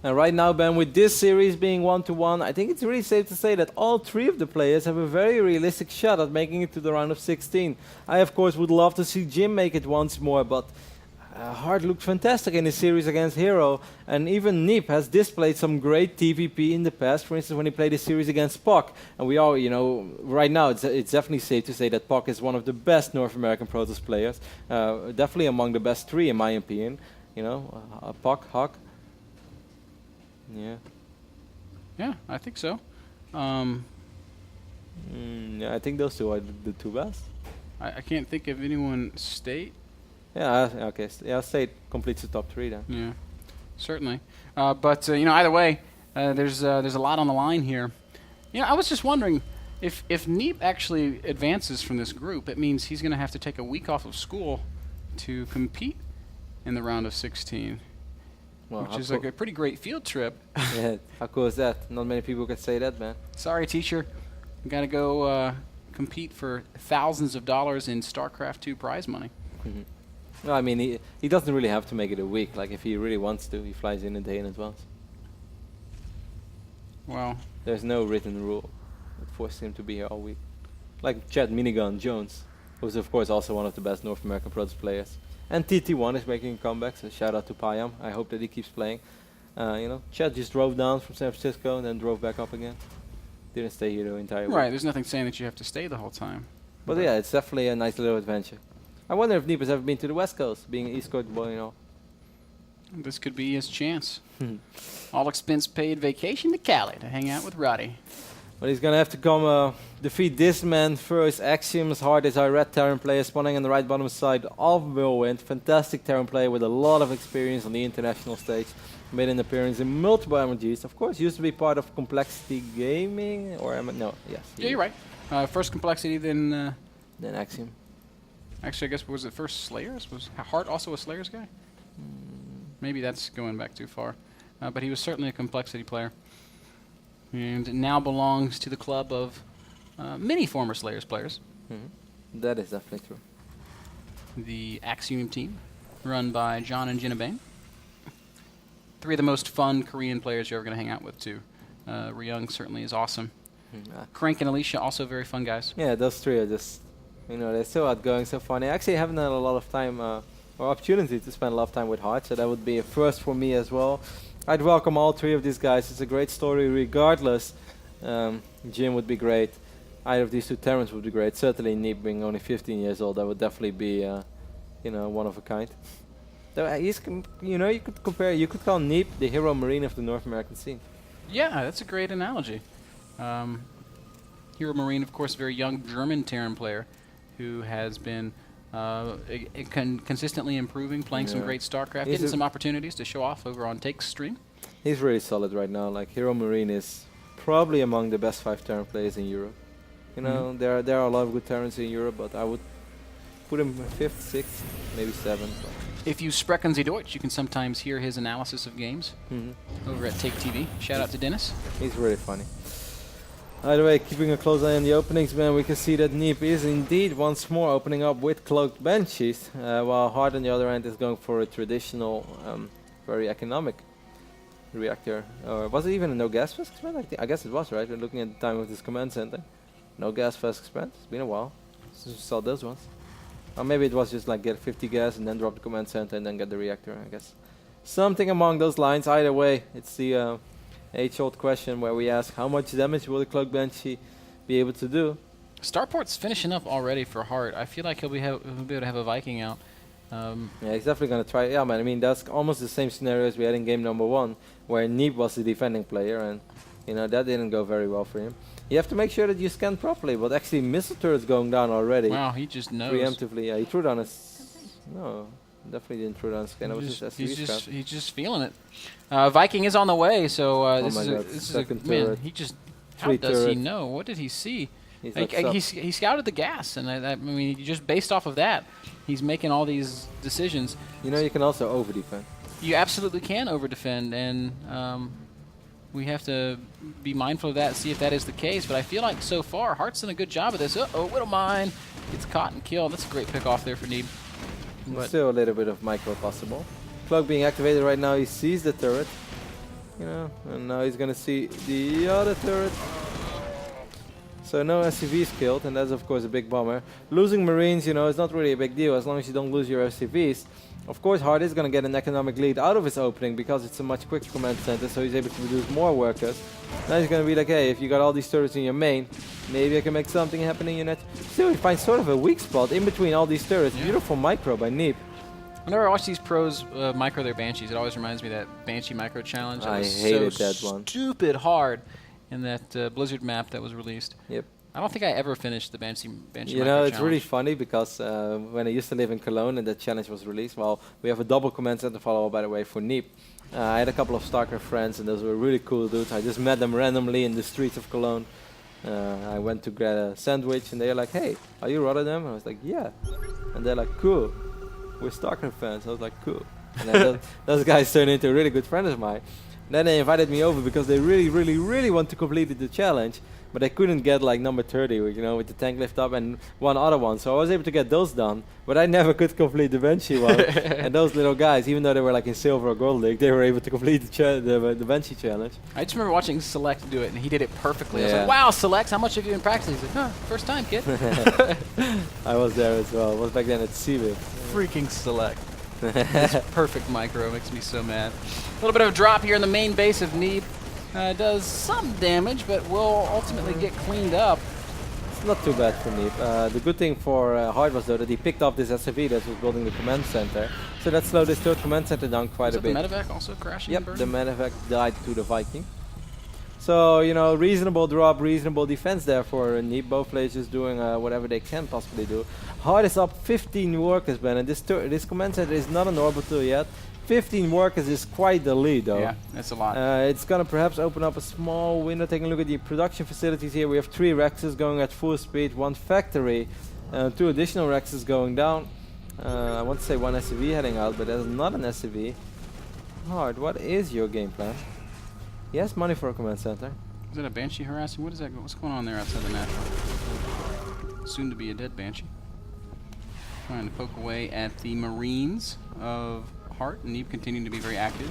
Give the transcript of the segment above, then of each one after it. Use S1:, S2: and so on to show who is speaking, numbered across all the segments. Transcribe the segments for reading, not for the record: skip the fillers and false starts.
S1: And right now, Ben, with this series being 1-1, I think it's really safe to say that all three of the players have a very realistic shot at making it to the round of 16. I, of course, would love to see Jim make it once more, but Hart looked fantastic in the series against Hero, and even Neeb has displayed some great TVP in the past. For instance, when he played a series against Puck, and we all, right now it's definitely safe to say that Puck is one of the best North American Pro Tours players, definitely among the best three in my opinion. Puck, Hawk. Yeah.
S2: Yeah, I think so.
S1: Yeah, I think those two are the two best.
S2: I can't think of anyone state.
S1: Yeah, okay. State completes the top three then.
S2: Yeah, certainly. But either way, there's a lot on the line here. I was just wondering if Neeb actually advances from this group, it means he's going to have to take a week off of school to compete in the round of 16.
S1: Well,
S2: which is like a pretty great field trip.
S1: Yeah, how cool is that? Not many people can say that, man.
S2: Sorry, teacher. Got to go compete for thousands of dollars in StarCraft 2 prize money.
S1: Mm-hmm. No, I mean, he doesn't really have to make it a week. Like, if he really wants to, he flies in a day in advance.
S2: Well,
S1: there's no written rule that forces him to be here all week. Like Chad Minigun Jones, who's, of course, also one of the best North American Pro Tour players. And TT1 is making a comeback, so shout out to Payam. I hope that he keeps playing. Chad just drove down from San Francisco and then drove back up again. Didn't stay here the entire week.
S2: Right, there's nothing saying that you have to stay the whole time.
S1: But yeah, it's definitely a nice little adventure. I wonder if Neeb has ever been to the West Coast, being an East Coast boy,
S2: This could be his chance. All expense paid vacation to Cali to hang out with Roddy.
S1: But he's going to have to come defeat this man first. Axiom as hard as our red Terran player spawning on the right bottom side of Whirlwind. Fantastic Terran player with a lot of experience on the international stage. Made an appearance in multiple MMGs. Of course, used to be part of Complexity Gaming. No, yes.
S2: Yeah, you're right. First Complexity, then
S1: Axiom.
S2: Actually, I guess, was it first Slayers? Was Hart also a Slayers guy? Maybe that's going back too far. But he was certainly a Complexity player. And now belongs to the club of many former Slayers players.
S1: That is definitely true.
S2: The Axiom team, run by John and Jenna Bain. Three of the most fun Korean players you're ever going to hang out with, too. Ryung certainly is awesome. Crank and Alicia, also very fun guys.
S1: Yeah, those three are just, they're so outgoing, so funny. I actually haven't had a lot of time or opportunity to spend a lot of time with Hart, so that would be a first for me as well. I'd welcome all three of these guys. It's a great story regardless. Jim would be great. Either of these two Terrans would be great. Certainly Neeb being only 15 years old, that would definitely be, one of a kind. Though you could compare, you could call Neeb the hero marine of the North American scene.
S2: Yeah, that's a great analogy. Hero Marine, of course, very young German Terran player who has been consistently improving, playing some great StarCraft, getting some opportunities to show off over on Take's stream.
S1: He's really solid right now. Like, Hero Marine is probably among the best 5 Terran players in Europe. There are a lot of good Terrans in Europe, but I would put him 5th, 6th, maybe 7th.
S2: If you sprechen Sie Deutsch, you can sometimes hear his analysis of games over at Take TV. Shout out to Dennis.
S1: He's really funny. Either way, keeping a close eye on the openings, man, we can see that Neeb is indeed once more opening up with cloaked Banshees, while Hart on the other end is going for a traditional, very economic reactor. Or was it even a no gas fast expand? I guess it was, right? We're looking at the time of this command center. No gas fast expand. It's been a while since we saw those ones. Or maybe it was just like get 50 gas and then drop the command center and then get the reactor, I guess. Something among those lines. Either way, it's the age-old question where we ask how much damage will the Cloak Banshee be able to do?
S2: Starport's finishing up already for Hart. I feel like he'll be able to have a Viking out.
S1: Yeah, he's definitely going to try. Yeah, man, I mean, that's almost the same scenario as we had in game number 1, where Neeb was the defending player, and that didn't go very well for him. You have to make sure that you scan properly, but actually missile turret's going down already.
S2: Wow, he just knows.
S1: Preemptively, yeah, he threw down his... No, definitely didn't throw down his scan.
S2: He's just feeling it. Viking is on the way, so this is a man. He just... How does he know? What did he see? He scouted the gas, and I mean, just based off of that, he's making all these decisions.
S1: You can also over-defend.
S2: You absolutely can over-defend, and we have to be mindful of that and see if that is the case. But I feel like so far, Hart's done a good job of this. Uh-oh, Widow Mine gets caught and killed. That's a great pick off there for Neeb.
S1: Still a little bit of micro possible. Cloak being activated right now. He sees the turret. you know, and now he's gonna see the other turret. So no SCVs killed, and that's of course a big bummer. Losing Marines, you know, is not really a big deal as long as you don't lose your SCVs. Of course, Hard is going to get an economic lead out of his opening because it's a much quicker command center, so he's able to produce more workers. Now he's going to be like, hey, if you got all these turrets in your main, maybe I can make something happen in your net. Still, he finds sort of a weak spot in between all these turrets. Yeah. Beautiful micro by Neeb.
S2: Whenever I watch these pros micro their Banshees, it always reminds me of that Banshee micro challenge.
S1: I hated that one.
S2: Stupid hard in that Blizzard map that was released.
S1: Yep.
S2: I don't think I ever finished the Banshee
S1: you know, it's really funny because when I used to live in Cologne and that challenge was released, well, we have a double command center follow, by the way, for Neeb. I had a couple of Starker friends, and those were really cool dudes. I just met them randomly in the streets of Cologne. I went to get a sandwich, and they were like, hey, are you Rotterdam? And I was like, yeah. And they're like, cool. We're Starker fans. I was like, cool. And then those guys turned into really good friends of mine. And then they invited me over because they really want to complete the challenge. But they couldn't get like number 30, you know, with the tank lift up and one other one. So I was able to get those done, but I never could complete the Banshee one. And those little guys, even though they were like in silver or gold league, they were able to complete the Banshee challenge.
S2: I just remember watching Select do it, and he did it perfectly. Yeah. I was like, wow, Select, how much have you been practicing? He's like, huh, first time, kid.
S1: I was there as well. I was back then at Seaweed.
S2: Freaking Select. This perfect micro makes me so mad. A little bit of a drop here in the main base of Neeb. Does some damage, but will ultimately get cleaned up.
S1: It's not too bad for Neeb. The good thing for Hard was though that he picked up this SCV that was building the command center. So that slowed his third command center down quite a bit.
S2: The medevac also crashing?
S1: Yep, the medevac died to the Viking. So, you know, reasonable drop, reasonable defense there for Neeb. Both players just doing whatever they can possibly do. Hard is up 15 workers, Ben, and this command center is not an orbital yet. 15 workers is quite the lead, though.
S2: Yeah, that's a lot.
S1: It's going to perhaps open up a small window. Taking a look at the production facilities here, we have 3 Rexes going at full speed, 1 factory, 2 additional Rexes going down. I want to say 1 SCV heading out, but that's not an SCV. Hard, what is your game plan? He has money for a command center.
S2: Is it a Banshee harassing? What is that? What's going on there outside the net? Soon to be a dead Banshee. Trying to poke away at the Marines of Hart. Neeb continuing to be very active.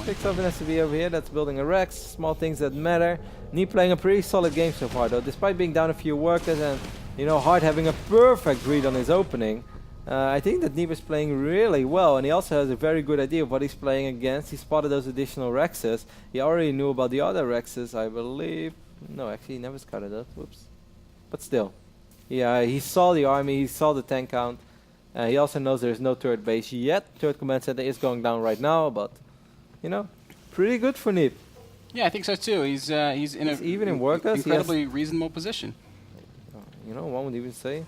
S1: Picks up an SCV over here that's building a Rex. Small things that matter. Neeb playing a pretty solid game so far, though. Despite being down a few workers and, you know, Hart having a perfect read on his opening. I think that Neeb is playing really well, and he also has a very good idea of what he's playing against. He spotted those additional Rexes. He already knew about the other Rexes, I believe. No, actually, he never scouted that. Whoops. But still. Yeah, he saw the army, he saw the tank count. He also knows there's no turret base yet. Third command center is going down right now, but, you know, pretty good for Neeb.
S2: Yeah, I think so too. He's in a
S1: even in workers,
S2: incredibly reasonable position.
S1: You know, one would even say,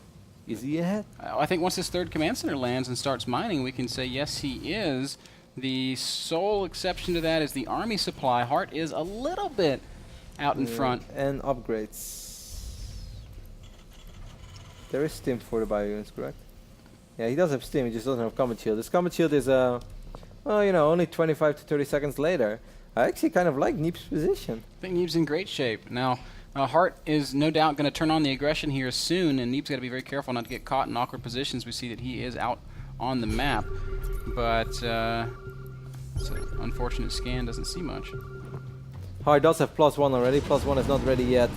S1: is he ahead?
S2: I think once this third command center lands and starts mining, we can say yes, he is. The sole exception to that is the army supply. Hart is a little bit out in front.
S1: And upgrades. There is stim for the bio units, correct? Yeah, he does have stim, he just doesn't have combat shield. This combat shield is, well, you know, only 25 to 30 seconds later. I actually kind of like Neeb's position.
S2: I think Neeb's in great shape. Now, Hart is no doubt going to turn on the aggression here soon, and Neeb's got to be very careful not to get caught in awkward positions. We see that he is out on the map, but it's an unfortunate scan, doesn't see much.
S1: Hart does have +1 already. +1 is not ready yet.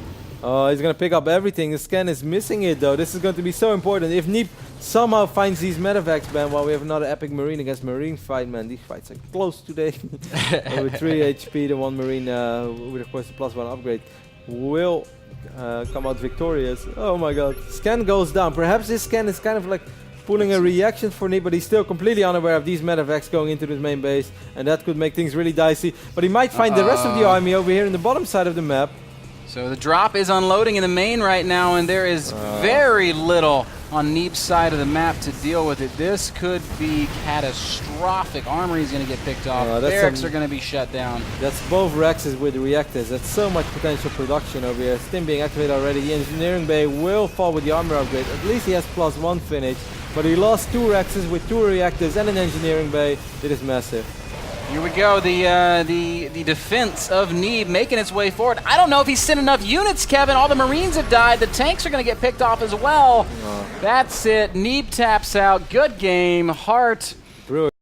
S1: Oh, he's going to pick up everything. The scan is missing it, though. This is going to be so important. If Neeb somehow finds these medevacs, man, while we have another epic Marine against Marine fight, man. These fights are close today. With 3 HP, the 1 Marine, with of course the +1 upgrade, will come out victorious. Oh my god. Scan goes down. Perhaps this scan is kind of like pulling a reaction for Neeb, but he's still completely unaware of these medevacs going into his main base, and that could make things really dicey. But he might find the rest of the army over here in the bottom side of the map.
S2: So the drop is unloading in the main right now, and there is very little on Neeb's side of the map to deal with it. This could be catastrophic. Armory is going to get picked off. Barracks are going to be shut down.
S1: That's both Rexes with reactors. That's so much potential production over here. Stim being activated already. The engineering bay will fall with the armor upgrade. At least he has +1 finish. But he lost 2 Rexes with 2 reactors and an engineering bay. It is massive.
S2: Here we go, the defense of Neeb making its way forward. I don't know if he's sent enough units, Kevin. All the Marines have died. The tanks are going to get picked off as well. That's it. Neeb taps out. Good game. Hart